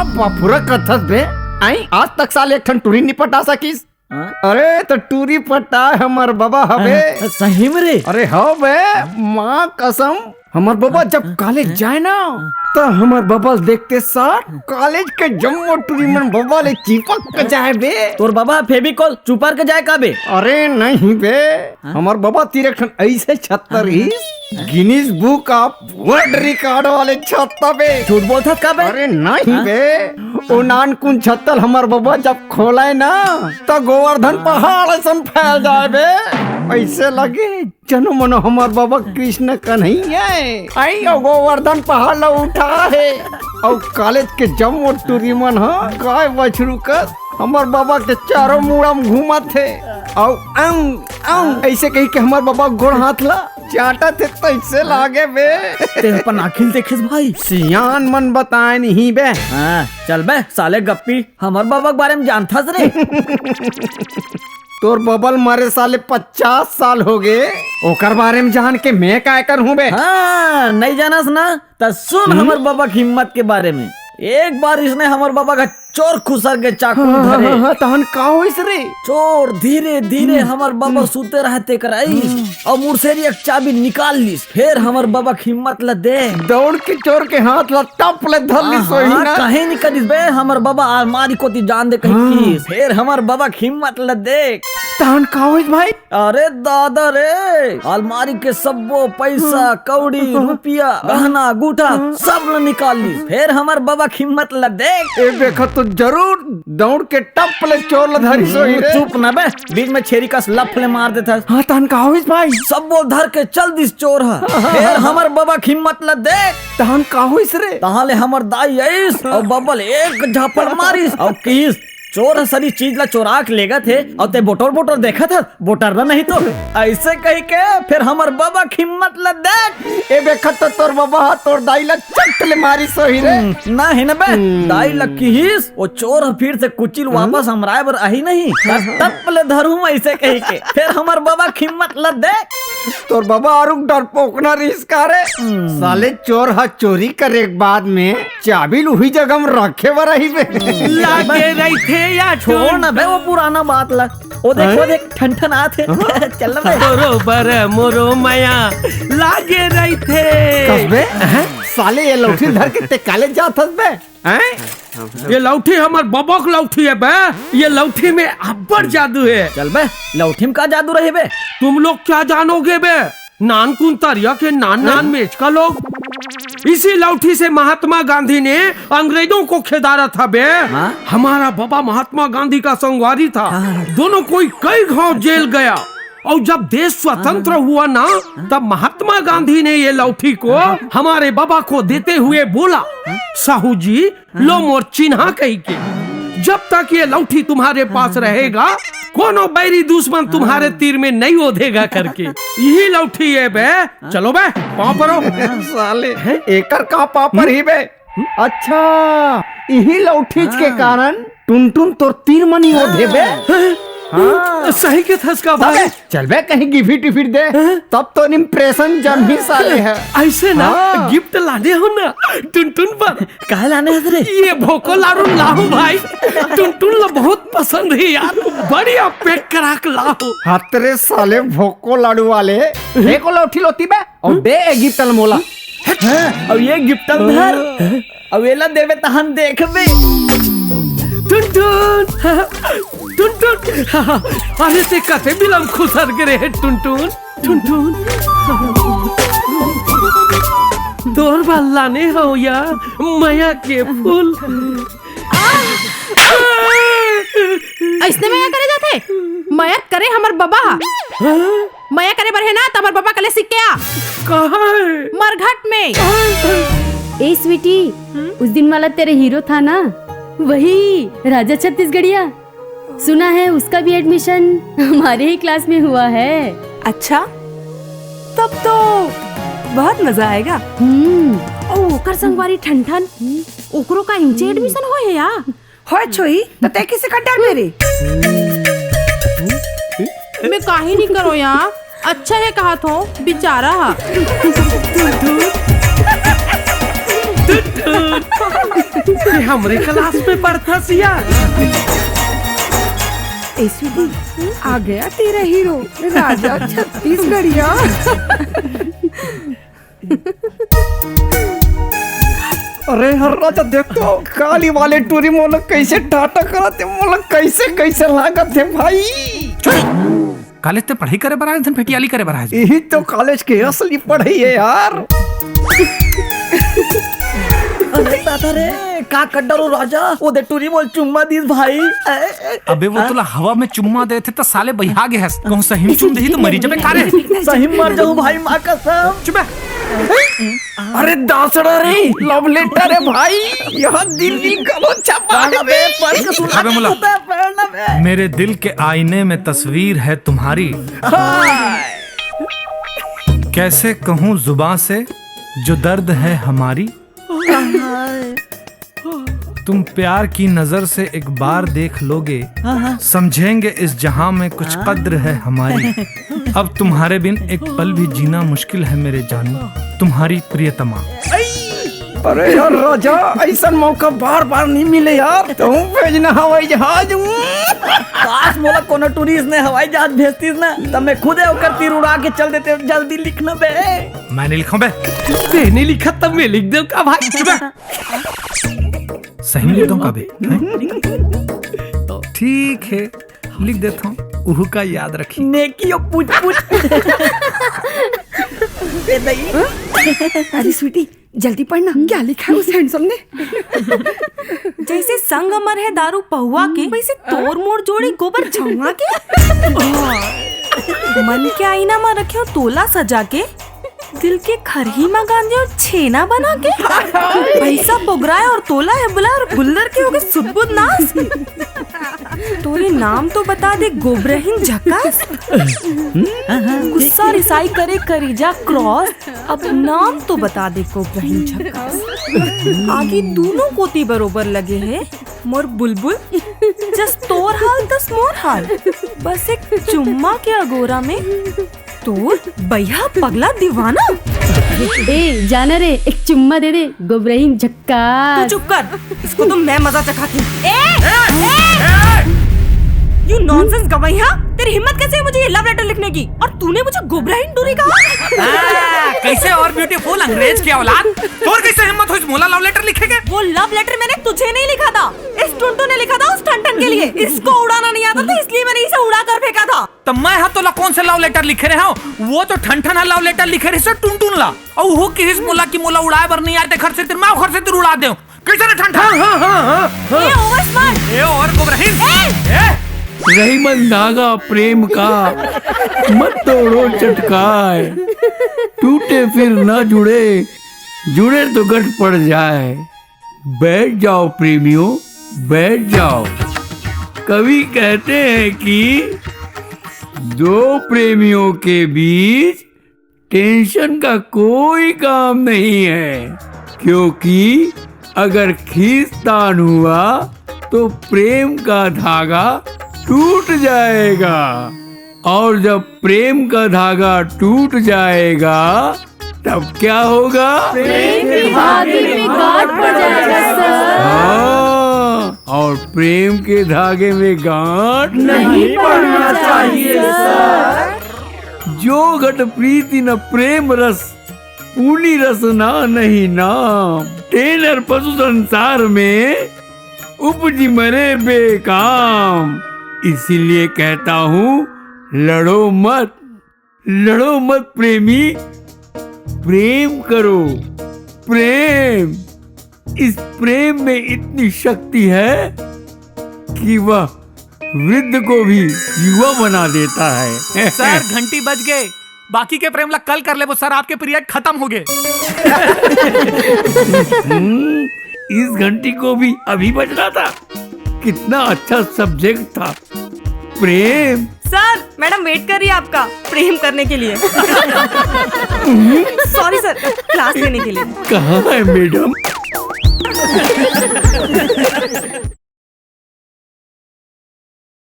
का बापुरा कथस बे आई आज तक साले एक ठन टूरी नहीं पटा सकीस। अरे तो टूरी पटा हमार बाबा हवे। सही में रे? अरे हाँ बे, माँ कसम हमार बाबा जब कॉलेज जाए ना तो हमार बाबा देखते साथ कॉलेज के जम्मो टूरी मन बाबा ले चिपक के जाए बे। तोर बाबा फेविकॉल चुपार के जाए का बे? अरे नहीं बे, हमार बाबा तीरे खन ऐसे 36 Guinness book of world record वाले छत्ता बे। झूठ बोलता का बे? अरे नहीं बे, ओ नानकुन छत्तल हमार बाबा जब खोलाए ना तो गोवर्धन पहाड़ ऐसा फैल जाए बे। ऐसे लगे जनो मनो हमार बाबा कृष्ण का नहीं है, आई गोवर्धन पहाड़ ला उठा है और कॉलेज के जम्मो टूरी मन गाय बछरू कर हमार बाबा के चारों मुड़ा में घूमा थे और अंग ऐसे कही के हमार बाबा गोड़ हाथ ला चाटा थे तो ऐसे लागे बे। तेरे पर आखिल देखिस भाई, सियान मन बताए नहीं बे। हाँ चल बे साले गप्पी, हमार बाबा के बारे में जानता रे? तोर बबल मारे साले 50 साल हो गए, ओकर बारे में जान के मैं काय कर हूँ बे। हाँ नहीं जानस ना तो सुन हमार बाबा की हिम्मत के बारे में। एक बार इसने हमार बाबा का चोर खुसर के चाकू धरे। तहन का होइस रे? चोर धीरे धीरे हमार बाबा सूते रहते कराई और मुर्सेरी एक चाबी निकाल लीस। फिर हमार बाबा की हिम्मत ला दे दौड़ के चोर के हाथ ला टप ले धर ली सोही ना। कहीं नहीं करिस बे, हमार बाबा अलमारी को ती जान दे कहीं की। फिर हमार बाबा की हिम्मत ला देख। तहन का होइस भाई? अरे दादा रे, अलमारी के सबो पैसा कौड़ी रुपया गहना गुठा सब ला निकाल ली। फिर हमार बाबा की हिम्मत ला देख। ए देखो तो जरूर दौड़ के टप ले चोर ला धरी सोही रे। चुप ना बे, बीच में छेरी का लफले मार देता। हाँ तहन का होइस भाई? सबो धर के चल दिस चोर है। फिर हमार बाबा की हिम्मत ला देख। तहन का होइस रे? तहाले हमार दाई आइस और बबल एक झापड़ मारिस और किस चोर सारी चीज ला चोरा के लेगा थे और ते बोटर बोटर देखा था बोटर ना नहीं तो ऐसे कही के फिर हमार बाबा की हिम्मत ला देख। ए देखा तो तोर बाबा तोर दाई ला चट ले मारी सोही रे। ना है ना बे, दाई लक्की हिस वो चोर फिर से कुचिल वापस हमराए बर आई नहीं तब ले धरूं ऐसे कही के। फिर हमार बाबा की हिम्मत ला देख। तोर बाबा और डरपोक ना रिस्का रे। साले चोर हा चोरी करे के बाद में चाबी लुही जगह में रखे वर रही बे। लागे रही थे या छोड़ ना बे वो पुराना बात ला। वो देख ठन ठन आते चल बे। बरोबर मोरो माया लागे रही थे। कसबे साले ये लौठी धर के ते कॉलेज जात हस बे हैं? ये लौठी हमार बाबा की लौठी है बे। ये लौठी में अब्बड़ जादू है। चल बे, लौठी में का जादू रहे बे? तुम लोग क्या जानोगे बे? नानकुन तरिया के नान मेच का लोग इसी लौठी से महात्मा गांधी ने अंग्रेजों को खेदारा था बे। हमारा बाबा महात्मा गांधी का संगवारी था। दोनों कोई कई घाव जेल गया और जब देश स्वतंत्र हुआ ना तब महात्मा गांधी ने ये लौठी को हमारे बाबा को देते हुए बोला, साहू जी लो मोर चिन्हा कही के, जब तक ये लौठी तुम्हारे पास रहेगा कोनो बैरी दुश्मन तुम्हारे तीर में नहीं ओधेगा करके। यही लौठी है बे। चलो बे पाँव परो। साले एकर का पापर ही बे। अच्छा यही लौठीज के कारण टुनटुन तोर तीर मनी ओधे बे। हाँ। सही के थसका भाई। चल बे कहीं गिफ्ट फिर दे तब तो इम्प्रेशन जम ही साले है। ऐसे ना गिफ्ट लाने हो ना टुनटुन पर। कहा लाने है रे? ये भोको लाडू लाओ भाई, टुनटुन ला बहुत पसंद है यार, बढ़िया पैक करा के लाओ। हातरे साले भोको लाडू वाले देखो लौठी लोती बे और दे ए गिफ्ट मोला। और ये गिफ्ट धर और वेला देवे तहन देख बे। टुनटुन टुनटुन अरे ते कते बिलम खुसर गिरे है टुनटुन। टुनटुन तोर बल्ला ने हो यार माया के फूल। ऐसने माया करे जाते? माया करे हमार बाबा। माया करे बर है ना तमर बाबा कले सीख के आ। कहाँ है? मरघट में। ए स्वीटी, उस दिन वाला तेरे हीरो था ना, वही राजा छत्तीसगढ़िया। सुना है उसका भी एडमिशन हमारे ही क्लास में हुआ है। अच्छा तब तो बहुत मजा आएगा। ओकर संगवारी ठंठन ओकरो का इंचे एडमिशन हो है या होय छोई तो ते किसे का डर मेरे? मैं काहे नहीं करो या, अच्छा है कहा तो बेचारा। ये हमरे क्लास में पढ़ता सिया। ए स्वीटी, आ गया तेरा हीरो राजा छत्तीसगढ़िया। अरे हर राजा देखो काली वाले टूरी मोला कैसे टाटा करते, मोला कैसे कैसे लागत है भाई। कॉलेज ते पढ़ाई करे बरा धन फेटियाली करे बरा। यही तो कॉलेज के असली पढ़ाई है यार। अरे दादा रे का कड्डरो राजा वो दे टूरी बोल चुम्मा दीस भाई। अबे वो तुला हवा में चुम्मा देते तो साले बहिया गए हस। कहूं सही में चुम दही तो मरी जबे कारे। सही मर जाऊं भाई मां कसम। चुप। अरे दासड़ा रे लव लेटर है भाई, यहाँ दिल्ली करो छपा है बे। पढ़ के सुना अबे मुला। पढ़ना बे। मेरे दिल के आईने में तस्वीर है तुम्हारी, कैसे कहूँ जुबां से जो दर्द है हमारी। तुम प्यार की नजर से एक बार देख लोगे, समझेंगे इस जहां में कुछ कद्र है हमारी। अब तुम्हारे बिन एक पल भी जीना मुश्किल है मेरे जानू, तुम्हारी प्रियतमा। अरे यार राजा ऐसा मौका बार बार नहीं मिले यार। तुम भेजना हवाई जहाज। काश मोला कोनो टूरिस्ट ने हवाई जहाज भेजतीस ना, तब मैं खुद ओकर तीर उड़ा के चल देते। जल्दी लिखना बे। मैंने लिखा बे। तेने लिखा तब मैं लिख दूं का भाई। सही में लिख दूं का बे? ठीक है लिख देता हूँ, उहु का याद रखी। नेकियो पूछ पूछ। अरे स्वीटी जल्दी पढ़ना, क्या लिखा है उस हैंडसम ने। जैसे संग अमर है दारू पहुआ के, वैसे तोर मोड़ जोड़ी गोबर छुआ के। मन के आईना में रखे हो तोला सजा के, दिल के खरही में गांधी और छेना बना के। पैसा बोगराए और तोला है बुला और गुल्लर के हो गए सुदबुद नास। तोरे नाम तो बता दे गोब्रहीन झकास। गुस्सा रिसाई करे करीजा क्रॉस, अब नाम तो बता दे गोब्रहीन झकास। आगे दोनों कोती बरोबर लगे हैं मोर बुलबुल, जस तोर हाल तस मोर हाल। बस एक चुम्मा के अगोरा में तोर बैहा पगला दीवाना। ए जाना रे एक चुम्मा दे दे गोब्राहिम झक्का। तू चुप कर, इसको तो मैं मजा चखाती हूँ। यू नॉनसेंस गवैया, तेरी हिम्मत कैसे है मुझे ये लव लेटर लिखने की, और तूने मुझे गोब्राहिम टूरी कहा। कैसे और ब्यूटीफुल अंग्रेज की औलाद, और कैसे हिम्मत हुई मोला लव लेटर लिखेगे। वो लव लेटर मैंने तुझे नहीं लिखा था, इस टुनटू ने लिखा था उस ठनठन के लिए। इसको उड़ाना नहीं आता था इसलिए मैंने इसे उड़ा कर फेंका था। तो मैं हाँ तो कौन से लव लेटर लिखे रहे हो, वो तो ठन लव लेटर लिखे रहे टुनटुन ला। और वो किस मोला की मोला उड़ाए बर नहीं आते, घर से तेरे माँ घर से तेरे उड़ा दे कैसे ना ठन। ये ओवर स्मार्ट। ए और गोब्राहिम रही मन धागा प्रेम का, मत तोड़ो चटकाए। टूटे फिर ना जुड़े, जुड़े तो गठ पड़ जाए। बैठ जाओ प्रेमियों बैठ जाओ। कवि कहते हैं कि दो प्रेमियों के बीच टेंशन का कोई काम नहीं है, क्योंकि अगर खींचतान हुआ तो प्रेम का धागा टूट जाएगा, और जब प्रेम का धागा टूट जाएगा तब क्या होगा। प्रेम के धागे में गांठ पड़ जाएगा सर। हाँ, और प्रेम के धागे में गांठ नहीं पड़ना चाहिए सर। जो घट प्रीति न प्रेम रस, पूनी रस ना नहीं नाम। टेनर पशु संसार में उपजी मरे बेकाम। इसीलिए कहता हूँ लड़ो मत प्रेमी, प्रेम करो। प्रेम, इस प्रेम में इतनी शक्ति है कि वह वृद्ध को भी युवा बना देता है। सर घंटी बज गए, बाकी के प्रेम ला कल कर ले वो सर, आपके पीरियड खत्म हो गए। इस घंटी को भी अभी बजना था। कितना अच्छा सब्जेक्ट था प्रेम। सर मैडम वेट कर रही है आपका प्रेम करने के लिए। सॉरी सर, क्लास लेने के लिए। कहाँ है मैडम।